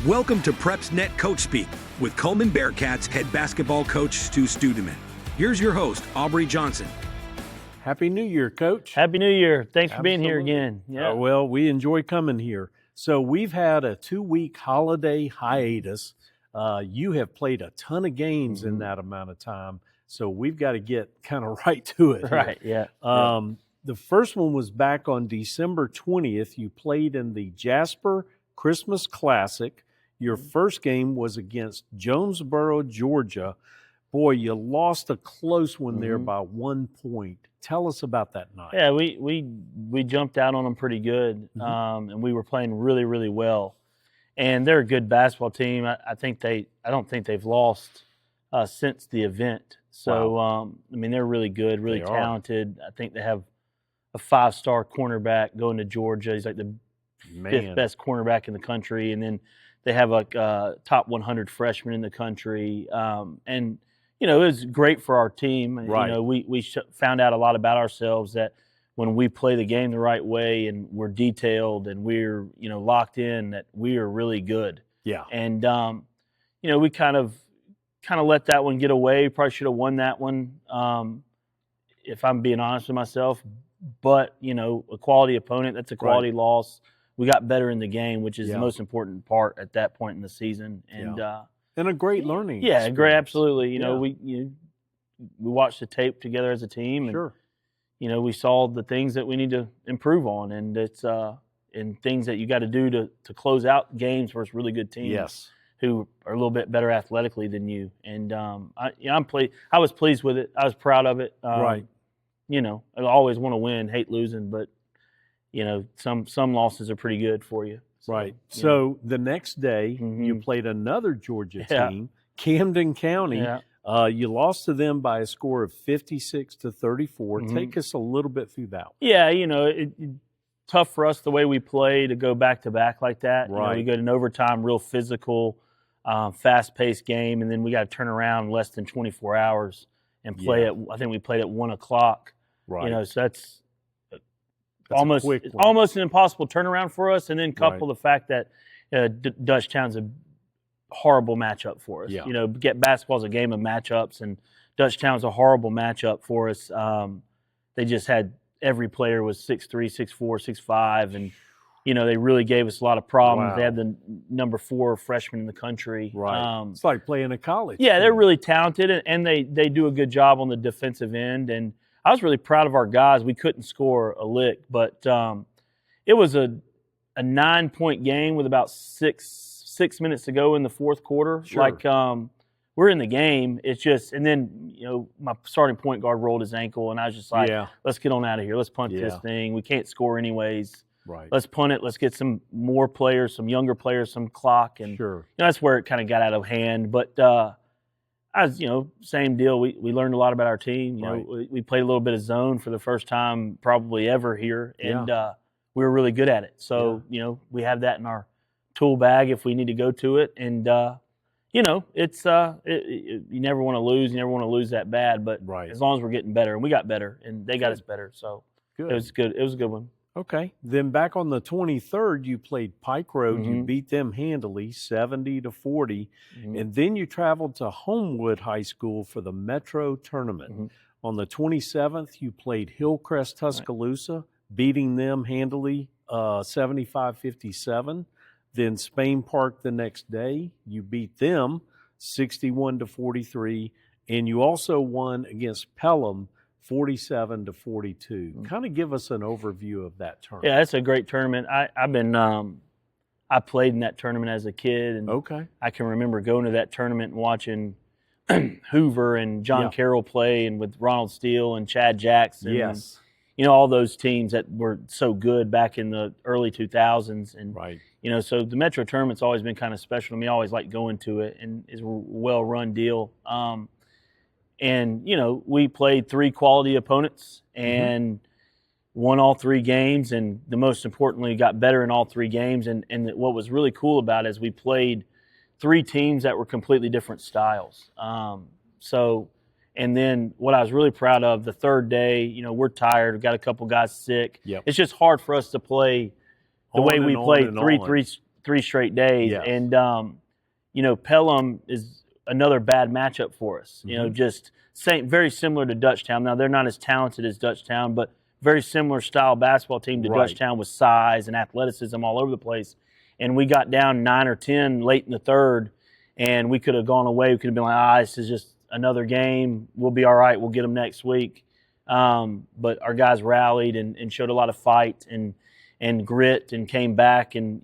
Welcome to PrepsNet Coach Speak with Cullman Bearcats head basketball coach Stu Stuedeman. Here's your host, Aubrey Johnson. Happy New Year, Coach. Happy New Year. Thanks for being here again. Yeah. Well, we enjoy coming here. So we've had a 2-week holiday hiatus. You have played a ton of games in that amount of time, so we've got to get kind of right to it. Right, yeah. The first one was back on December 20th. You played in the Jasper Christmas Classic. Your first game was against Jonesboro, Georgia. Boy, you lost a close one there by 1 point. Tell us about that night. Yeah, we jumped out on them pretty good, and we were playing really, really well. And they're a good basketball team. I don't think they've lost since the event. So I mean, they're really good, really talented. I think they have a 5-star cornerback going to Georgia. He's like the 5th best cornerback in the country, and then they have like top 100 freshman in the country. And you know, it was great for our team. Right. You know, we found out a lot about ourselves, that when we play the game the right way and we're detailed and we're, you know, locked in, that we are really good. Yeah. And you know, we kind of let that one get away. Probably should have won that one, if I'm being honest with myself. But, you know, a quality opponent, that's a quality loss. We got better in the game, which is the most important part at that point in the season. And a great learning. Yeah, experience. great, absolutely. You know, we watched the tape together as a team, and you know, we saw the things that we need to improve on, and it's and things that you got to do to close out games versus really good teams who are a little bit better athletically than you. And I was pleased with it. I was proud of it. You know, I always want to win, hate losing, but you know, some losses are pretty good for you. Right. So the next day, you played another Georgia team, Camden County. Yeah. You lost to them by a score of 56-34. Take us a little bit through that. Yeah, you know, it tough for us the way we play to go back-to-back like that. Right. You know, we go to overtime, real physical, fast-paced game, and then we got to turn around in less than 24 hours and play at, I think we played at 1 o'clock. Right. You know, so that's almost an impossible turnaround for us, and then couple the fact that Dutchtown's a horrible matchup for us. Yeah. You know, basketball's a game of matchups, and Dutchtown's a horrible matchup for us. They just had every player was 6'3", 6'4", 6'5", and you know, they really gave us a lot of problems. They had the number 4 freshman in the country. Right. It's like playing a college. Yeah, they're really talented, and they do a good job on the defensive end. And I was really proud of our guys. We couldn't score a lick, but it was a 9-point game with about six minutes to go in the fourth quarter. Sure. Like we're in the game. It's just, and then you know, my starting point guard rolled his ankle, and I was just like, let's get on out of here. Let's punt this thing. We can't score anyways. Right. Let's punt it. Let's get some more players, some younger players, some clock, and you know, that's where it kind of got out of hand. But you know, same deal. We learned a lot about our team. You know, we played a little bit of zone for the first time probably ever here, and we were really good at it. So you know, we have that in our tool bag if we need to go to it. And you know, it's you never want to lose. You never want to lose that bad. But as long as we're getting better, and we got better, and they got us better, so it was good. It was a good one. Okay. Then back on the 23rd, you played Pike Road. You beat them handily, 70-40. And then you traveled to Homewood High School for the Metro Tournament. On the 27th, you played Hillcrest Tuscaloosa, beating them handily, 75-57. Then Spain Park the next day, you beat them 61-43. And you also won against Pelham 47-42. Kind of give us an overview of that tournament. Yeah, that's a great tournament. I played in that tournament as a kid, and I can remember going to that tournament and watching Hoover and John Carroll play, and with Ronald Steele and Chad Jackson. And, you know, all those teams that were so good back in the early 2000s. And you know, so the Metro tournament's always been kind of special to me. I always like going to it, and it's a well-run deal. And, you know, we played 3 quality opponents and won all 3 games, and the most importantly, got better in all 3 games. And what was really cool about it is we played 3 teams that were completely different styles. And then what I was really proud of, the third day, you know, we're tired. We've got a couple guys sick. It's just hard for us to play the way we played 3 straight days. Yes. And, Pelham is another bad matchup for us. Just very similar to Dutchtown. Now, they're not as talented as Dutchtown, but very similar style basketball team to Dutchtown with size and athleticism all over the place. And we got down 9 or 10 late in the third, and we could have gone away. We could have been like, this is just another game. We'll be all right. We'll get them next week. But our guys rallied and showed a lot of fight and grit and came back and,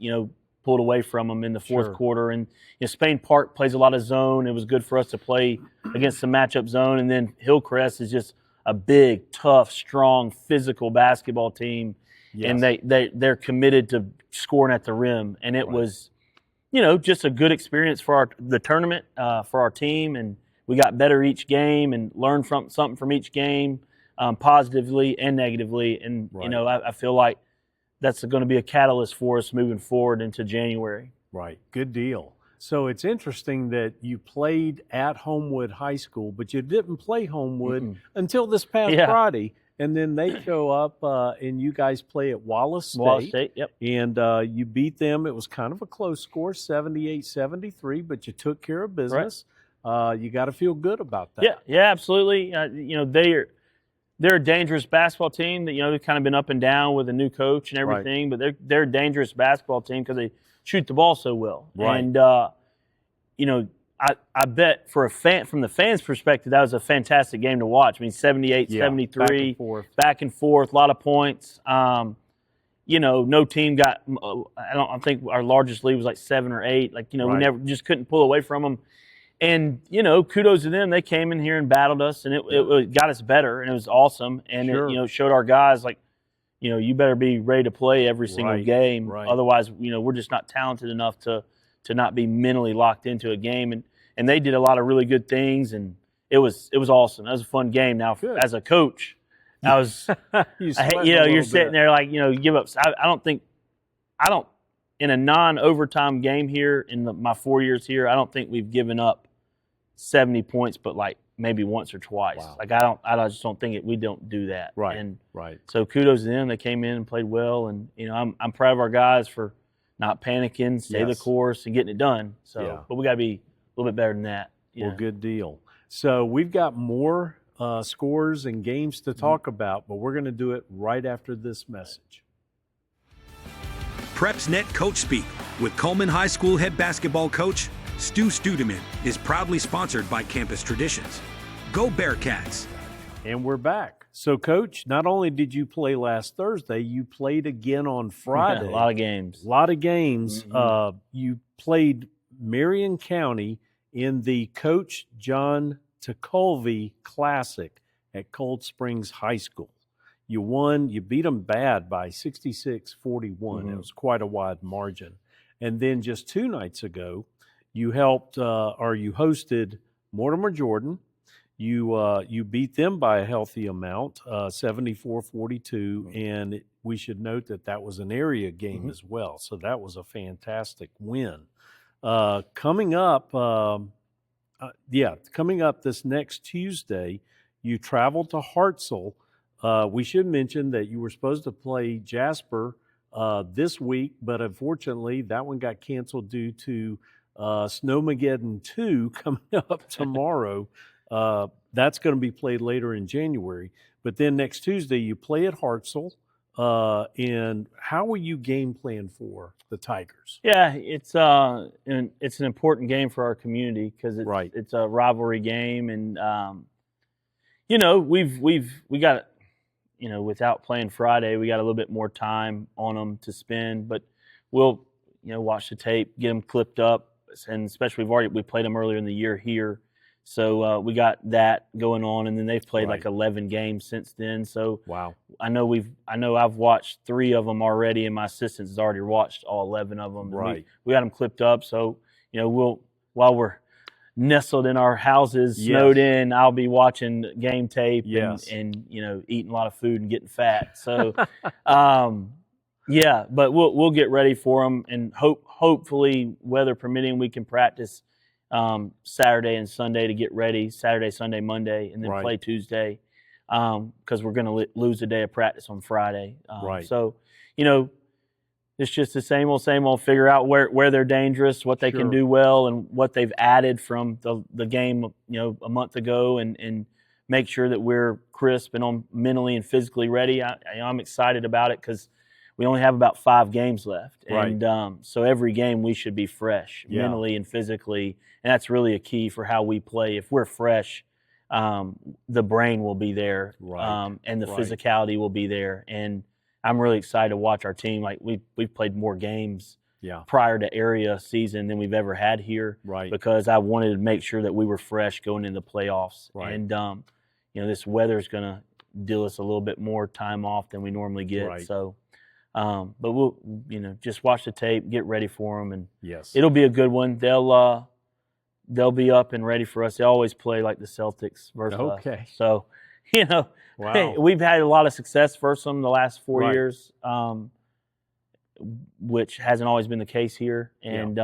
pulled away from them in the fourth quarter. And Spain Park plays a lot of zone. It was good for us to play against the matchup zone. And then Hillcrest is just a big, tough, strong, physical basketball team. Yes. And they're committed to scoring at the rim. And it was, just a good experience for the tournament, for our team. And we got better each game and learned something from each game, positively and negatively. And, I feel like that's going to be a catalyst for us moving forward into January. Right. Good deal. So it's interesting that you played at Homewood High School, but you didn't play Homewood until this past Friday. And then they show up and you guys play at Wallace State. Wallace State, yep. And you beat them. It was kind of a close score, 78-73, but you took care of business. Right. You got to feel good about that. Yeah, absolutely. They're a dangerous basketball team that, they've kind of been up and down with a new coach and everything, but they're a dangerous basketball team because they shoot the ball so well. Right. And, I bet from the fans' perspective, that was a fantastic game to watch. I mean, 78-73, back and forth, a lot of points. No team got, I think our largest lead was like 7 or 8. We just couldn't pull away from them. And, kudos to them. They came in here and battled us, and it got us better, and it was awesome. And it showed our guys, you better be ready to play every single game. Right. Otherwise, we're just not talented enough to not be mentally locked into a game. And they did a lot of really good things, and it was awesome. That was a fun game. Now, as a coach, I was, you're sitting there like, you give up. I don't, in a non-overtime game here in my 4 years here, I don't think we've given up 70 points, but maybe once or twice. Wow. I just don't think we don't do that. Right. And right. So kudos to them. They came in and played well, and I'm proud of our guys for not panicking, stay the course, and getting it done. So, but we got to be a little bit better than that. Well, good deal. So we've got more scores and games to talk about, but we're going to do it right after this message. PrepsNet Coach Speak with Cullman High School head basketball coach Stu Stuedeman is proudly sponsored by Campus Traditions. Go Bearcats! And we're back. So, Coach, not only did you play last Thursday, you played again on Friday. A lot of games. Mm-hmm. You played Marion County in the Coach John Tekulve Classic at Cold Springs High School. You won. You beat them bad by 66-41. Mm-hmm. It was quite a wide margin. And then just 2 nights ago, you hosted Mortimer Jordan. You beat them by a healthy amount, 74-42, and we should note that was an area game as well. So that was a fantastic win. Coming up this next Tuesday, you travel to Hartselle. We should mention that you were supposed to play Jasper this week, but unfortunately that one got canceled due to Snowmageddon 2 coming up tomorrow. That's going to be played later in January. But then next Tuesday you play at Hartselle. And how will you game plan for the Tigers? Yeah, it's an important game for our community because it's a rivalry game, and we got without playing Friday, we got a little bit more time on them to spend, but we'll watch the tape, get them clipped up, and especially we played them earlier in the year here. So we got that going on, and then they've played like 11 games since then. So wow, I know I've watched 3 of them already, and my assistants has already watched all 11 of them. Right, we got them clipped up. So while we're nestled in our houses, snowed in, I'll be watching game tape and eating a lot of food and getting fat. So but we'll get ready for them, and hopefully, weather permitting, we can practice Saturday and Sunday to get ready, Saturday, Sunday, Monday, and then play Tuesday because we're going to lose a day of practice on Friday. So, It's just the same old, same old. Figure out where they're dangerous, what they can do well, and what they've added from the game, a month ago, and make sure that we're crisp and on mentally and physically ready. I'm excited about it because we only have about 5 games left, and so every game we should be fresh mentally and physically, and that's really a key for how we play. If we're fresh, the brain will be there, and the physicality will be there, and I'm really excited to watch our team. Like we've played more games prior to area season than we've ever had here, because I wanted to make sure that we were fresh going into the playoffs. And this weather is going to deal us a little bit more time off than we normally get. So, but we'll just watch the tape, get ready for them, and it'll be a good one. They'll be up and ready for us. They always play like the Celtics versus us. So, we've had a lot of success versus them the last 4 years, which hasn't always been the case here. And,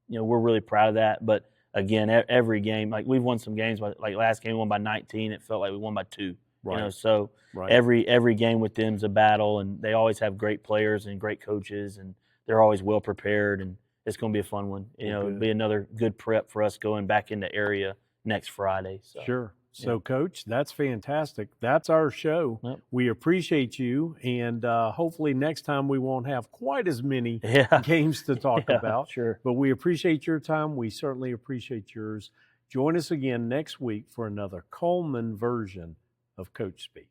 we're really proud of that. But, again, every game, like we've won some games, like last game we won by 19. It felt like we won by 2. So every game with them is a battle, and they always have great players and great coaches, and they're always well prepared, and it's going to be a fun one. It'll be another good prep for us going back into area next Friday. So. So, Coach, that's fantastic. That's our show. We appreciate you, and hopefully next time we won't have quite as many games to talk about. But we appreciate your time. We certainly appreciate yours. Join us again next week for another Cullman version of Coach Speak.